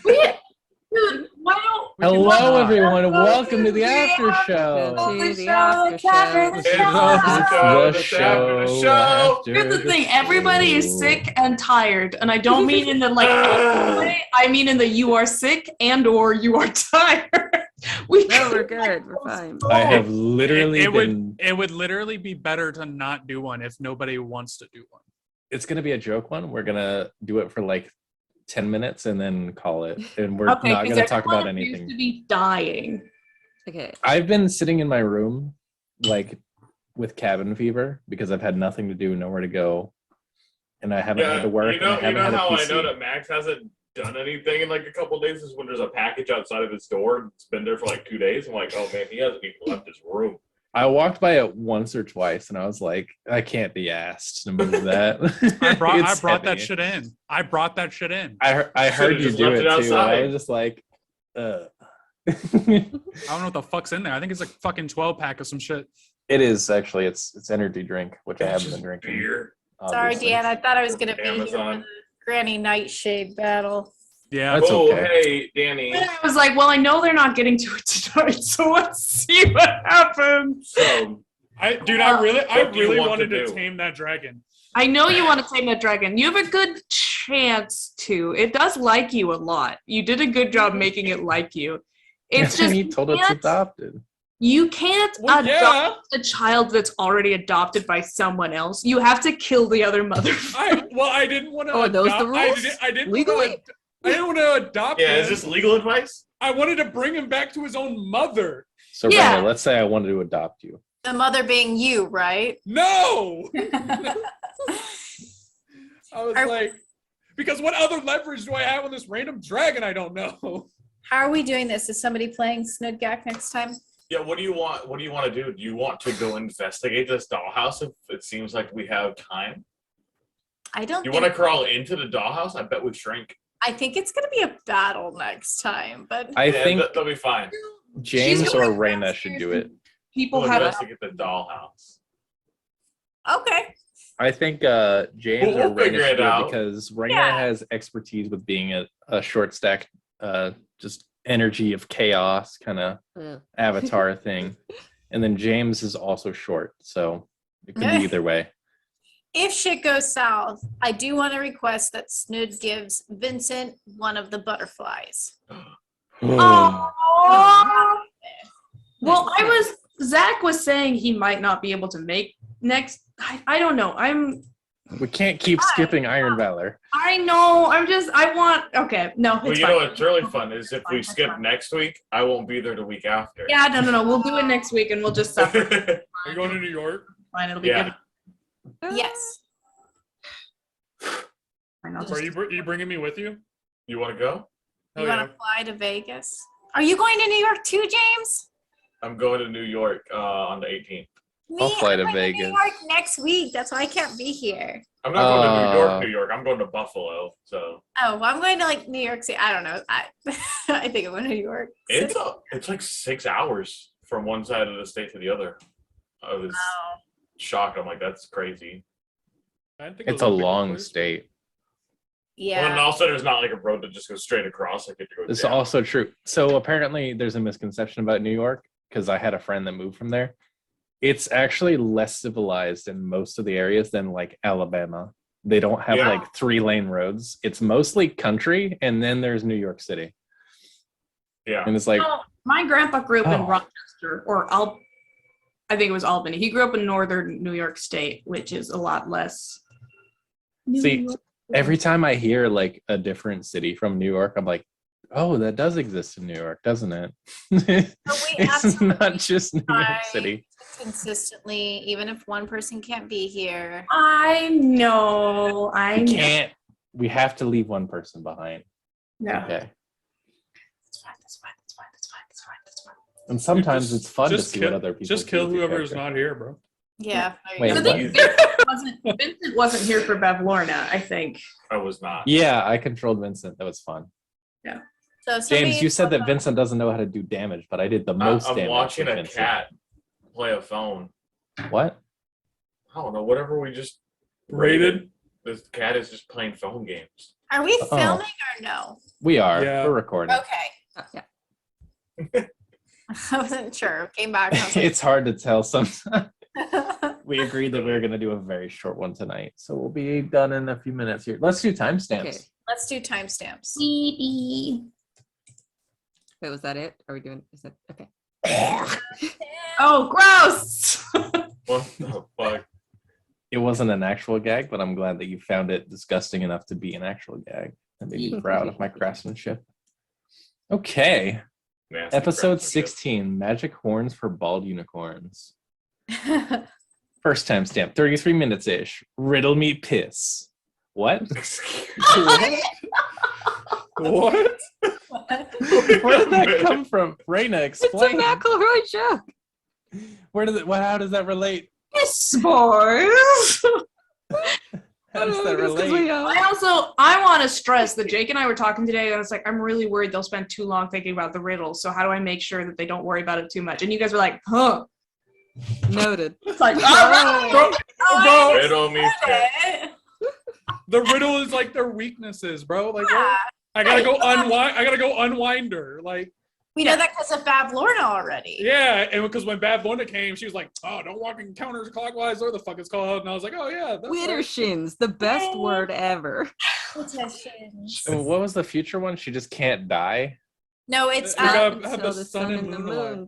Dude, why don't Hello, everyone. Welcome to the after show. It's the show. Here's the thing: everybody is sick and tired, and I don't mean in the way. I mean in the you are sick and/or you are tired. We're good. We're fine. I have literally It would literally be better to not do one if nobody wants to do one. It's gonna be a joke one. We're gonna do it for like 10 minutes and then call it, and we're not going to talk about anything. To be dying. Okay. I've been sitting in my room like with cabin fever because I've had nothing to do, nowhere to go, and I haven't had to work. You know how I know that Max hasn't done anything in like a couple of days is when there's a package outside of his door and it's been there for like 2 days. I'm like, oh man, he hasn't even left his room. I walked by it once or twice, and I was like, I can't be asked to move that. I brought that shit in. I brought that shit in. I heard you do it too. I was just like, I don't know what the fuck's in there. I think it's like fucking 12-pack of some shit. It is actually. It's energy drink, which I haven't been drinking. Beer. Sorry, Dan. I thought I was gonna be here for the Granny Nightshade battle. Yeah. That's okay. Hey, Danny. And I was like, well, I know they're not getting to it tonight, so let's see what happens. So, I really want wanted to to do? tame that dragon. I know you want to tame that dragon. You have a good chance to. It does like you a lot. You did a good job making it like you. It's just he told it's adopted. You can't adopt a child that's already adopted by someone else. You have to kill the other mother. I didn't want to. Oh, are those the rules? I didn't Legally? I didn't want to adopt him. Yeah, is this legal advice? I wanted to bring him back to his own mother. So, Brenda, let's say I wanted to adopt you. The mother being you, right? No! I was like, because what other leverage do I have on this random dragon I don't know? How are we doing this? Is somebody playing Snudgak next time? Yeah, what do you want? What do you want to do? Do you want to go investigate this dollhouse if it seems like we have time? I don't You think... want to crawl into the dollhouse? I bet we shrink. I think it's going to be a battle next time, but... I think that'll be fine. James or Raina should do it. People We'll have investigate the dollhouse. Okay. I think James We'll or Raina figure should it do it out. because Raina has expertise with being a short stack, just energy of chaos kind of avatar thing. And then James is also short, so it could be either way. If shit goes south, I do want to request that Snood gives Vincent one of the butterflies. Well, Zach was saying he might not be able to make next. I don't know. We can't keep skipping Iron Valor. I know. Okay. No, it's Well, you fine. know what's really fun is if we skip next week, I won't be there the week after. Yeah, no. We'll do it next week and we'll just suffer. Are you going to New York? Fine, it'll be Yeah. good. Yes. Fine, I'll Are just- you bringing me with you? You want to go? You want to fly to Vegas? Are you going to New York too, James? I'm going to New York on the 18th. I'll fly to I'm going Vegas. New York next week. That's why I can't be here. I'm not going to New York. I'm going to Buffalo. So Oh, well, I'm going to like New York City. I don't know. I think I'm going to New York. it's like 6 hours from one side of the state to the other. I was shocked. I'm like, that's crazy. It's a long state. Yeah. Well, and also there's not like a road that just goes straight across. I get to go It's down. also true. So apparently there's a misconception about New York because I had a friend that moved from there. It's actually less civilized in most of the areas than like Alabama. They don't have like 3-lane roads. It's mostly country, and then there's New York City. Yeah. And it's like, my grandpa grew up in Rochester, I think it was Albany. He grew up in northern New York State, which is a lot less. Every time I hear like a different city from New York, I'm like, oh, that does exist in New York, doesn't it? It's not just New York City. Consistently, even if one person can't be here. I know. We can't. We have to leave one person behind. Yeah. Okay. That's fine. And sometimes it's fun to see what other people just kill whoever's not here, bro. Yeah. Wait, So what? Vincent wasn't here for Bavlorna, I think. I was not. Yeah, I controlled Vincent. That was fun. Yeah. So James, you said that Vincent doesn't know how to do damage, but I did the most damage. I'm watching with a Vincent. cat play a phone. What? I don't know. Whatever we just Rated? This cat is just playing phone games. Are we filming or no? We are. Yeah. We're recording. Okay. Yeah. I wasn't sure. Came back. And I was like, It's hard to tell sometimes. We agreed that we were going to do a very short one tonight, so we'll be done in a few minutes here. Let's do timestamps. Okay. Let's do timestamps. Wait, was that it? Are we doing? Is that okay? Oh, gross! What the fuck? It wasn't an actual gag, but I'm glad that you found it disgusting enough to be an actual gag. That made me proud of my craftsmanship. Okay. Nasty Episode craftsmanship. 16, Magic Horns for Bald Unicorns. First timestamp, 33 minutes-ish. Riddle me piss. What? What? Where did that come from? Raina, It's a explain. McElroy joke. How does that relate? Yes, boys. How does that Just 'cause we relate? know. I want to stress that Jake and I were talking today, and I was like, I'm really worried they'll spend too long thinking about the riddle. So how do I make sure that they don't worry about it too much? And you guys were like, huh? Noted. It's like, Bro, oh, Riddle me piss. the riddle is like their weaknesses, bro. Like, Yeah. I gotta go unwind her. Like, We know that because of Fab Lorna already. yeah, and because when Bad Lorna came, she was like, "Oh, don't walk in counterclockwise, or the fuck it's called." And I was like, "Oh yeah, that's right." Widdershins, the best word ever. So what was the future one? She just can't die? No, it's We gotta Until have the sun and moon alive.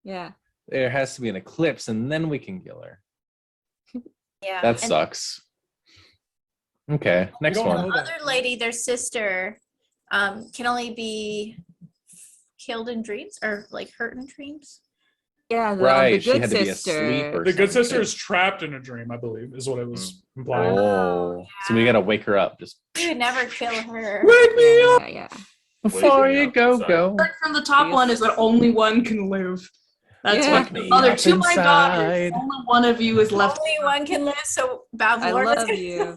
Yeah. There has to be an eclipse, and then we can kill her. yeah. That and sucks. Okay, next don't the one. know. other lady, their sister, can only be killed in dreams or like hurt in dreams. Yeah, the Right, she good had to be sister. asleep or The good something. sister is trapped in a dream, I believe, is what it was implying. Oh, so we gotta wake her up. Just You would never kill her. wake me up Yeah. before Wake me you up, go sorry. go. from the top one is that only one can live. That's Yeah. what the other to my daughters. Only one of you is left. Only one can live, so Bab I Lorna's love gonna you. kill her.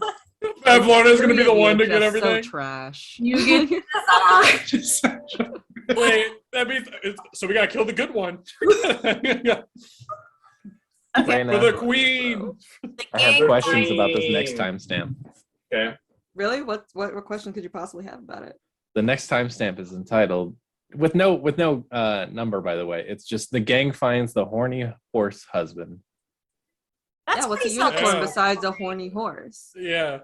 Bad Lorna is gonna be the You're one to get just everything. So trash. You get Wait, that means so we gotta kill the good one Okay. for the queen. I have gang questions fight. about this next timestamp. Okay. Really? What question could you possibly have about it? The next timestamp is entitled with no number, by the way. It's just the gang finds the horny horse husband, That's yeah, what's a pretty unicorn Yeah. self-explanatory. besides a horny horse? Yeah.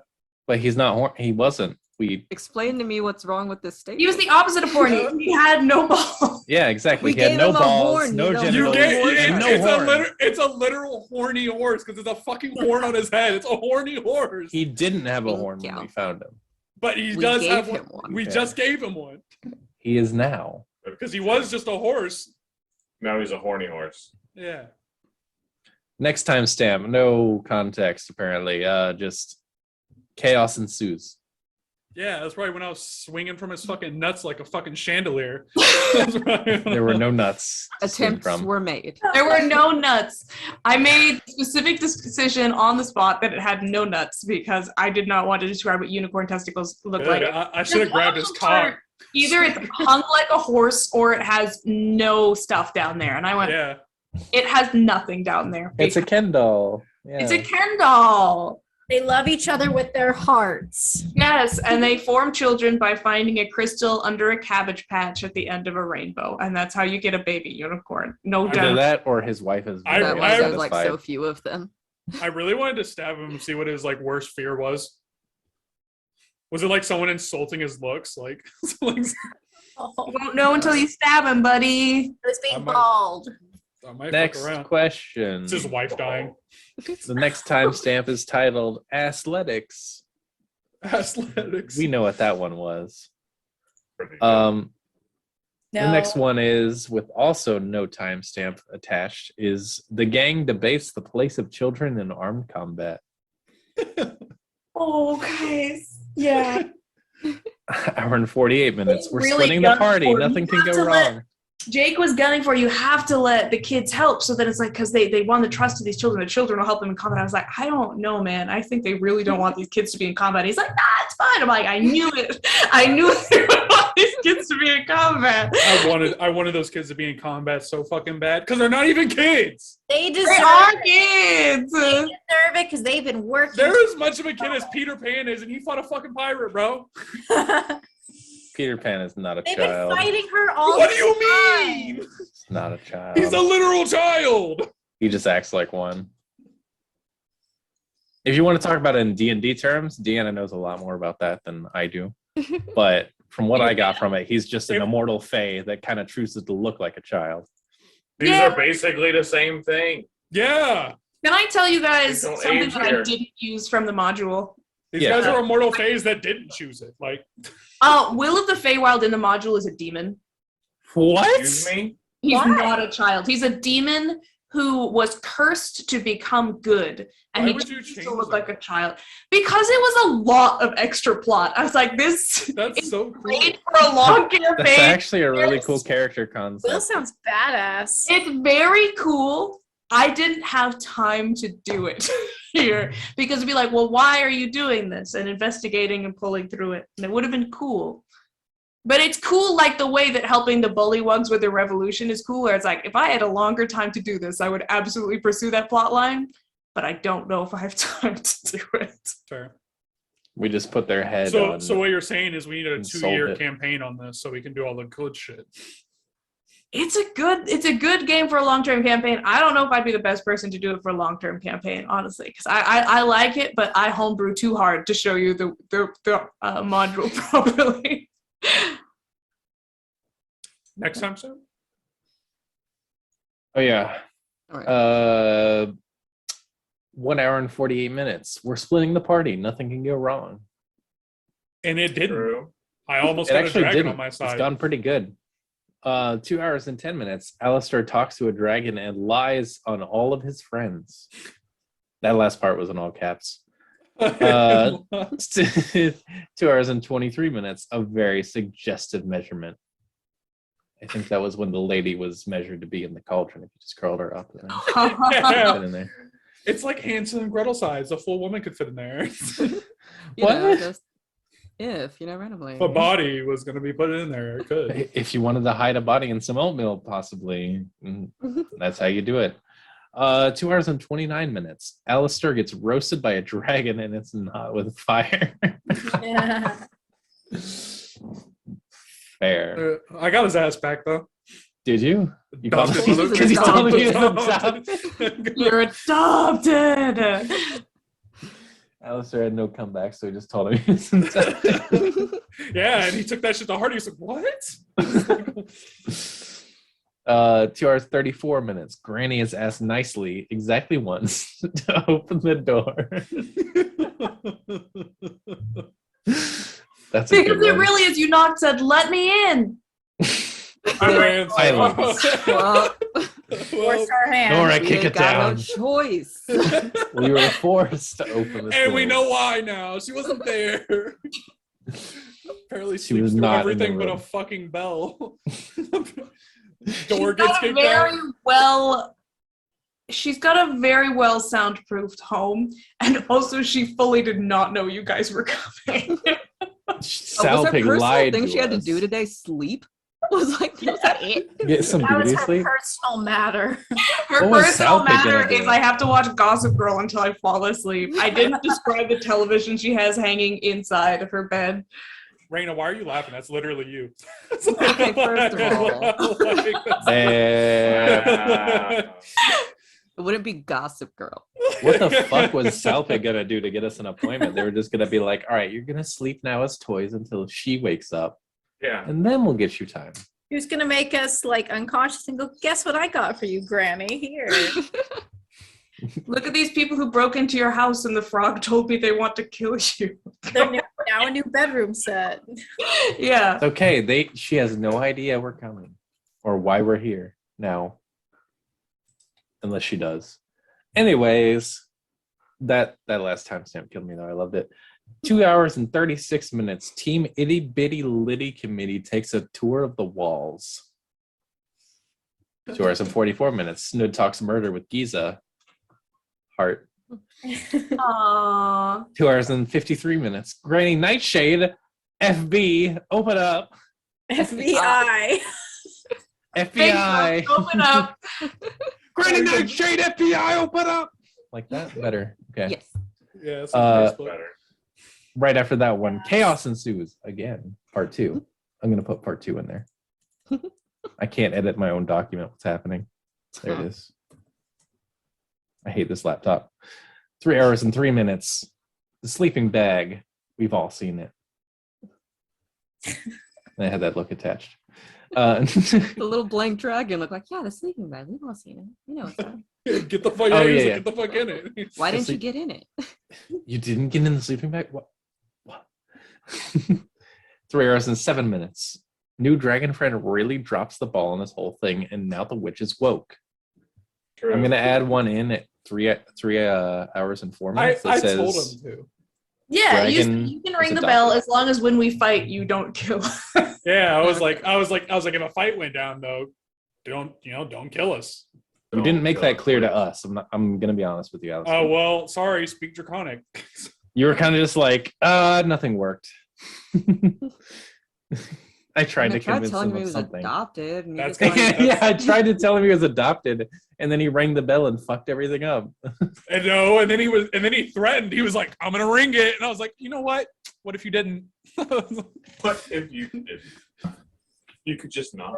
but he's not. He wasn't. We Explain to me what's wrong with this statement. He was the opposite of horny. He had no balls. yeah, exactly. We he had gave no him a balls, horn, no you know. You genitals, get and no horn. it's a literal horny horse because there's a fucking horn on his head. It's a horny horse. He didn't have a Thank horn when you. we found him. But he We does gave have him one. one. We Yeah. just gave him one He is now. because he was just a horse. Now he's a horny horse. Yeah. Next timestamp, no context apparently. Just chaos ensues. Yeah, that's right. When I was swinging from his fucking nuts like a fucking chandelier. That's right. There were no nuts to swing Attempts from. were made. There were no nuts. I made specific decision on the spot that it had no nuts because I did not want to describe what unicorn testicles look Good. like. I should have grabbed his cock. Either it's hung like a horse or it has no stuff down there. And I went, Yeah. it has nothing down there. It's a Ken doll. Yeah. It's a Ken doll. They love each other with their hearts. Yes, and they form children by finding a crystal under a cabbage patch at the end of a rainbow, and that's how you get a baby unicorn. No Either doubt. that or his wife is I- very That was there's like satisfied. so few of them. I really wanted to stab him and see what his like worst fear was. Was it like someone insulting his looks? Like, like Oh, You won't know until you stab him, buddy. it was being I might- bald. I might Next fuck around. question. It's his wife dying. The next timestamp is titled Athletics. Athletics. We know what that one was. Pretty good. No. The next one is, with also no timestamp attached, is the gang debates the place of children in armed combat. Oh, guys. Yeah. Hour and 48 minutes. We're Really splitting the young party. for- Nothing you can have go to let- wrong. Jake was gunning for you have to let the kids help so that it's like because they won the trust of these children. The children will help them in combat. I was like, I don't know, man. I think they really don't want these kids to be in combat. He's like, nah, it's fine. I'm like, I knew it. I knew they would want these kids to be in combat. I wanted those kids to be in combat so fucking bad because they're not even kids. They deserve They are it. kids. They deserve it because they've been working. They're as much of a kid as Peter Pan is, and he fought a fucking pirate, bro. Peter Pan is not a They've been child. fighting her all What the do you time. mean? He's not a child. He's a literal child. He just acts like one. If you want to talk about it in D&D terms, Deanna knows a lot more about that than I do. But from what I got from it, he's just an immortal fae that kind of chooses to look like a child. These Yeah. are basically the same thing. Yeah. Can I tell you guys They don't something age that I here. didn't use from the module? These Yeah. guys are immortal fays that didn't choose it. Like, Will of the Feywild in the module is a demon. What? Excuse me? He's Why? not a child. He's a demon who was cursed to become good, and Why he would you chose change to look that? like a child because it was a lot of extra plot. I was like, this that's is so cool. great for a long That's campaign. actually a really cool character Will concept. sounds badass. It's very cool. I didn't have time to do it here because it'd be like, well, why are you doing this? And investigating and pulling through it. And it would have been cool. But it's cool like the way that helping the bullywugs with the revolution is cool, where it's like, if I had a longer time to do this, I would absolutely pursue that plot line. But I don't know if I have time to do it. Fair. We just put their head So, on. so what you're saying is we need a and sold 2-year it. campaign on this so we can do all the good shit. It's a good game for a long-term campaign. I don't know if I'd be the best person to do it for a long-term campaign, honestly, because I like it, but I homebrew too hard to show you the module properly. Next time, soon. Oh yeah. All right. 1 hour and 48 minutes. We're splitting the party. Nothing can go wrong. And it didn't. True. I almost It got a actually dragon didn't. on my It's side. gone pretty good. 2 hours and 10 minutes. Alistair talks to a dragon and lies on all of his friends. That last part was in all caps. 2 hours and 23 minutes. A very suggestive measurement. I think that was when the lady was measured to be in the cauldron. If you just curled her up, and Yeah. fit in there. It's like Hansel and Gretel size. A full woman could fit in there. You know, What? just if, randomly. If a body was going to be put in there, it could. If you wanted to hide a body in some oatmeal, possibly, that's how you do it. 2 hours and 29 minutes. Alistair gets roasted by a dragon, and it's not with fire. Yeah. Fair. I got his ass back, though. Did you? You called Adopted him mother- because he told me he was Adopted. adopted. You're adopted. Alistair had no comeback, so he just told him he was adopted. Yeah, and he took that shit to heart. He was like, what? 2 hours 34 minutes. Granny is asked nicely exactly once to open the door. That's a Because good it one. really is. You knocked, said, "Let me in." I ran. Silence. Well, Force our hand. Nora, we kick ain't it got down. no choice. We were forced to open this And door. we know why now. She wasn't there. Apparently She sleeps was through not in the everything but a room. fucking bell. She's Door gets got a kicked out. very well. She's got a very well soundproofed home, and also she fully did not know you guys were coming. Was Sal her Pig personal lied thing to she had to us. do today sleep? Was like, was that it? Get some That was beauty her sleep. personal matter. Her What was personal Sal Pig gonna matter do? is I have to watch Gossip Girl until I fall asleep. I didn't describe the television she has hanging inside of her bed. Raina, why are you laughing? That's literally you. Okay, first of all. It wouldn't be Gossip Girl. What the fuck was Sal Pig gonna do to get us an appointment? They were just gonna be like, all right, you're gonna sleep now as toys until she wakes up, Yeah. and then we'll get you time. Who's gonna make us like unconscious and go, guess what I got for you, Granny? Here. Look at these people who broke into your house and the frog told me they want to kill you. They're now a new bedroom set. Yeah. It's okay. She has no idea we're coming or why we're here now, unless she does. Anyways, that last timestamp killed me though. I loved it. 2 hours and 36 minutes. Team Itty Bitty Litty Committee takes a tour of the walls. 2 hours and 44 minutes. Snood talks murder with Giza. Heart. Aww. 2 hours and 53 minutes. Granny Nightshade, FB, open up. FBI. FBI. Open up. Granny Nightshade, FBI, open up. Like that? Better. Okay. Yes. Yeah, it's Facebook. Better. Right after that one, chaos ensues again. Part 2. I'm gonna put part 2 in there. I can't edit my own document. What's happening? There it is. I hate this laptop. 3 hours and 3 minutes. The sleeping bag. We've all seen it. I had that look attached. The little blank dragon looked like, yeah, the sleeping bag. We've all seen it. You know what's up. Get the fuck. Oh, Yeah, yeah. get the fuck in it. Why didn't you sleep- get in it? You didn't get in the sleeping bag? What? 3 hours and 7 minutes. New dragon friend really drops the ball on this whole thing, and now the witch is woke. True. I'm gonna add one in at 3 hours and 4 I minutes. That says, told him to. Yeah, Dragon you can is ring the bell adopted. as long as when we fight you don't kill. Yeah, I was like, if a fight went down though, don't kill us. We didn't make that clear to us. I'm gonna be honest with you, Alex. Oh well, sorry, speak draconic. You were kind of just like, nothing worked. I tried to convince telling him him he of was something. adopted. And he That's just fine. wanted- Yeah, I tried to tell him he was adopted, and then he rang the bell and fucked everything up. And no, and then he threatened. He was like, "I'm gonna ring it," and I was like, "You know what? What if you didn't?" But if you didn't, you could just not.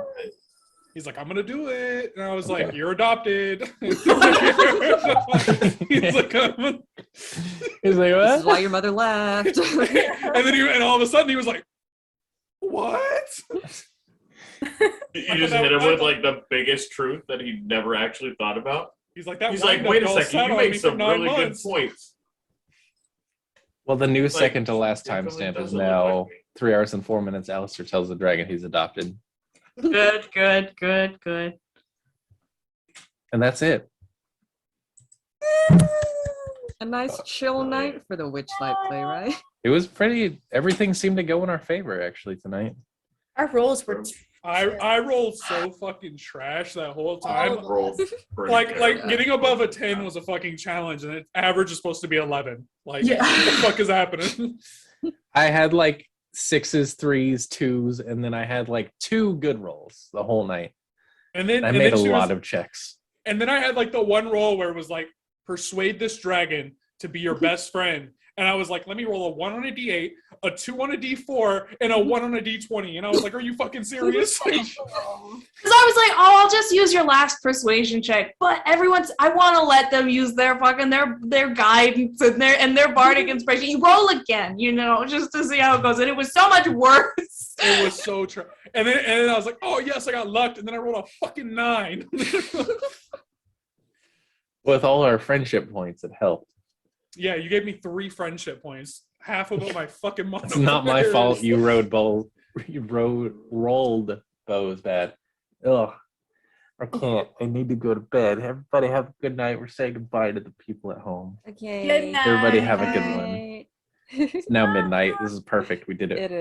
He's like, "I'm gonna do it," and I was like, Okay. "You're adopted." He's like, "I'm-" He's like, This is what? why your mother left. and then and all of a sudden he was like, "What?" You just hit him with like the biggest truth that he never actually thought about. He's like, "That." He's like, wind-up wait a doll second, sat you on make me for some 9 really good months." points. Well, the new Like, second to last definitely timestamp is doesn't look now like me. 3 hours and 4 minutes. Alistair tells the dragon he's adopted, Good, good, good, good. and that's it. A nice chill night for the Witchlight play, right? It was pretty. Everything seemed to go in our favor actually tonight. Our rolls were I rolled so fucking trash that whole time. Rolled pretty Like terrible. getting above a 10 was a fucking challenge, and its average is supposed to be 11. Like, Yeah. what the fuck is happening? I had like 6s, 3s, 2s, and then I had like 2 good rolls the whole night. And then I and made a then she lot was, of checks. and then I had like the one roll where it was like, persuade this dragon to be your best friend. And I was like, let me roll a 1 on a d8, a 2 on a d4, and a 1 on a d20. And I was like, are you fucking serious? Because I was like, oh, I'll just use your last persuasion check. But I want to let them use their fucking their guidance and their bardic inspiration. You roll again, just to see how it goes. And it was so much worse. It was so true. And then I was like, oh yes, I got lucked. And then I rolled a fucking 9. With all our friendship points, it helped. Yeah, you gave me 3 friendship points. Half of my fucking money. It's not my fault. You rolled bows bad. Ugh. I can't. I need to go to bed. Everybody have a good night. We're saying goodbye to the people at home. Okay. Good night. Everybody have a good one. It's now midnight. This is perfect. We did it. It is.